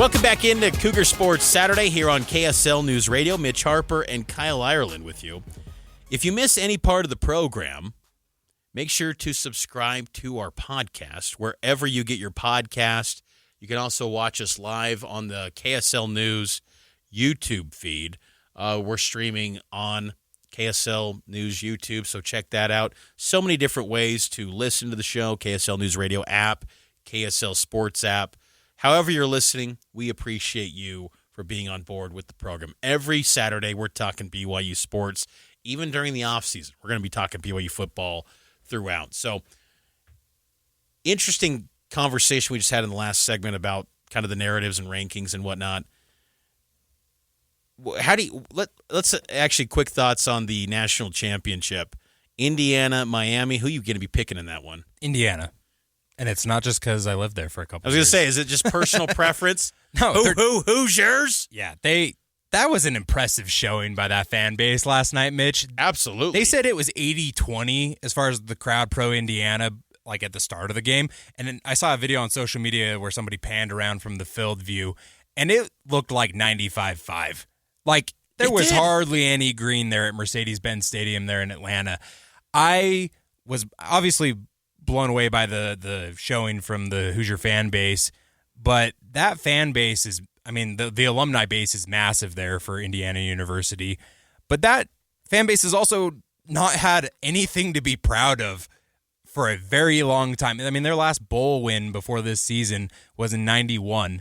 Welcome back into Cougar Sports Saturday here on KSL News Radio. Mitch Harper and Kyle Ireland with you. If you miss any part of the program, make sure to subscribe to our podcast wherever you get your podcast. You can also watch us live on the KSL News YouTube feed. We're streaming on KSL News YouTube, so check that out. So many different ways to listen to the show. KSL News Radio app, KSL Sports app. However you're listening, we appreciate you for being on board with the program. Every Saturday, we're talking BYU sports. Even during the offseason, we're going to be talking BYU football throughout. So, interesting conversation we just had in the last segment about kind of the narratives and rankings and whatnot. How do you let's actually quick thoughts on the national championship. Indiana, Miami, who are you going to be picking in that one? Indiana. And it's not just because I lived there for a couple of years. I was going to say, is it just personal preference? No. Who's yours? Yeah, that was an impressive showing by that fan base last night, Mitch. Absolutely. They said it was 80-20 as far as the crowd pro Indiana, like at the start of the game. And then I saw a video on social media where somebody panned around from the field view, and it looked like 95-5. Like, there was hardly any green there at Mercedes-Benz Stadium there in Atlanta. I was obviously blown away by the showing from the Hoosier fan base, but that fan base is, I mean, the alumni base is massive there for Indiana University, but that fan base has also not had anything to be proud of for a very long time. I mean, their last bowl win before this season was in 91,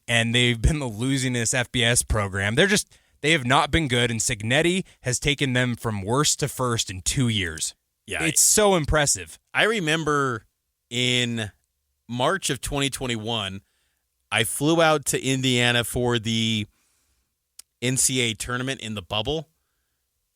and they've been the losingest FBS program. They have not been good, and Signetti has taken them from worst to first in 2 years. Yeah, it's so impressive. I remember in March of 2021, I flew out to Indiana for the NCAA tournament in the bubble,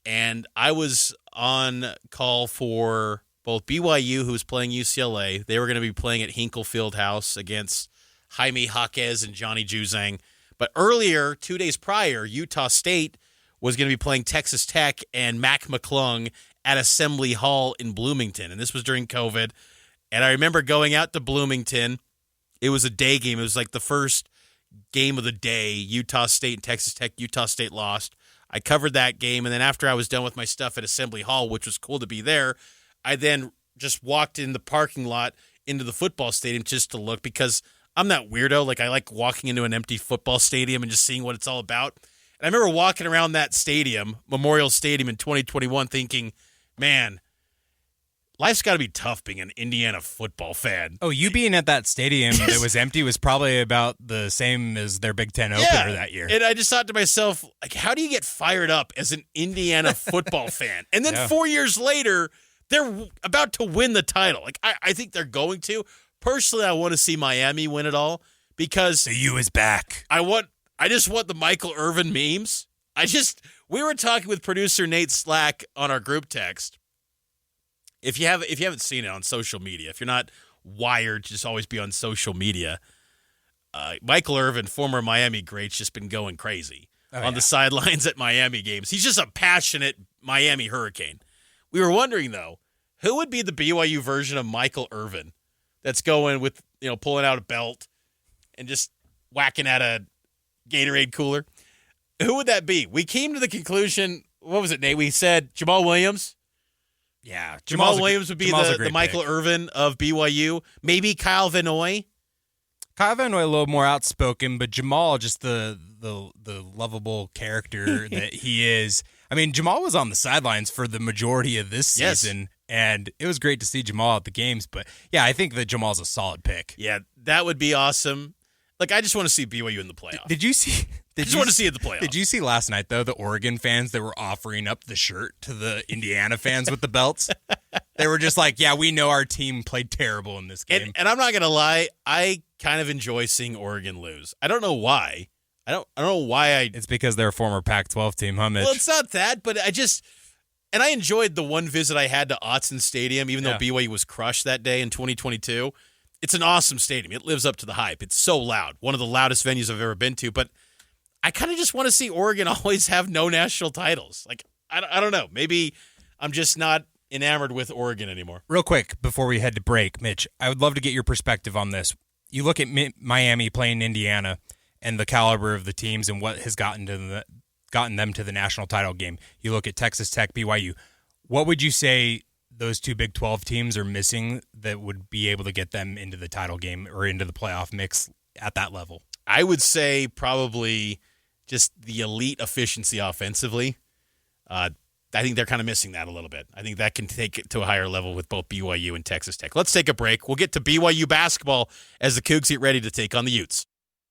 and I was on call for both BYU, who was playing UCLA. They were going to be playing at Hinkle Fieldhouse against Jaime Jaquez and Johnny Juzang. But earlier, 2 days prior, Utah State was going to be playing Texas Tech and Mac McClung at Assembly Hall in Bloomington. And this was during COVID. And I remember going out to Bloomington. It was a day game. It was like the first game of the day, Utah State and Texas Tech. Utah State lost. I covered that game. And then after I was done with my stuff at Assembly Hall, which was cool to be there, I then just walked in the parking lot into the football stadium just to look, because I'm that weirdo. Like, I like walking into an empty football stadium and just seeing what it's all about. And I remember walking around that stadium, Memorial Stadium in 2021, thinking, man, life's got to be tough being an Indiana football fan. Oh, you being at that stadium that was empty was probably about the same as their Big Ten opener that year. And I just thought to myself, like, how do you get fired up as an Indiana football fan? And then 4 years later, they're about to win the title. Like, I think they're going to. Personally, I want to see Miami win it all, because the U is back. I just want the Michael Irvin memes. We were talking with producer Nate Slack on our group text. If you haven't seen it on social media, if you're not wired to just always be on social media, Michael Irvin, former Miami great's just been going crazy on the sidelines at Miami games. He's just a passionate Miami Hurricane. We were wondering, though, who would be the BYU version of Michael Irvin that's going with, pulling out a belt and just whacking at a Gatorade cooler? Who would that be? We came to the conclusion, what was it, Nate? We said Jamal Williams. Yeah. Jamal Williams would be the Michael Irvin of BYU. Maybe Kyle Vanoy. Kyle Vanoy a little more outspoken, but Jamal, just the lovable character that he is. I mean, Jamal was on the sidelines for the majority of this season, and it was great to see Jamal at the games. But, yeah, I think that Jamal's a solid pick. Yeah, that would be awesome. Like, I just want to see BYU in the playoff. Did you see? I just want to see it in the playoff. Did you see last night, though, the Oregon fans that were offering up the shirt to the Indiana fans with the belts? They were just like, yeah, we know our team played terrible in this game. And I'm not going to lie, I kind of enjoy seeing Oregon lose. I don't know why. I don't know why. It's because they're a former Pac-12 team, huh, Mitch? Well, it's not that, but I enjoyed the one visit I had to Autzen Stadium, even though BYU was crushed that day in 2022. It's an awesome stadium. It lives up to the hype. It's so loud. One of the loudest venues I've ever been to. But I kind of just want to see Oregon always have no national titles. Like, I don't know. Maybe I'm just not enamored with Oregon anymore. Real quick, before we head to break, Mitch, I would love to get your perspective on this. You look at Miami playing Indiana, and the caliber of the teams and what has gotten them to the national title game. You look at Texas Tech, BYU. What would you say those two Big 12 teams are missing that would be able to get them into the title game or into the playoff mix at that level? I would say probably just the elite efficiency offensively. I think they're kind of missing that a little bit. I think that can take it to a higher level with both BYU and Texas Tech. Let's take a break. We'll get to BYU basketball as the Cougs get ready to take on the Utes.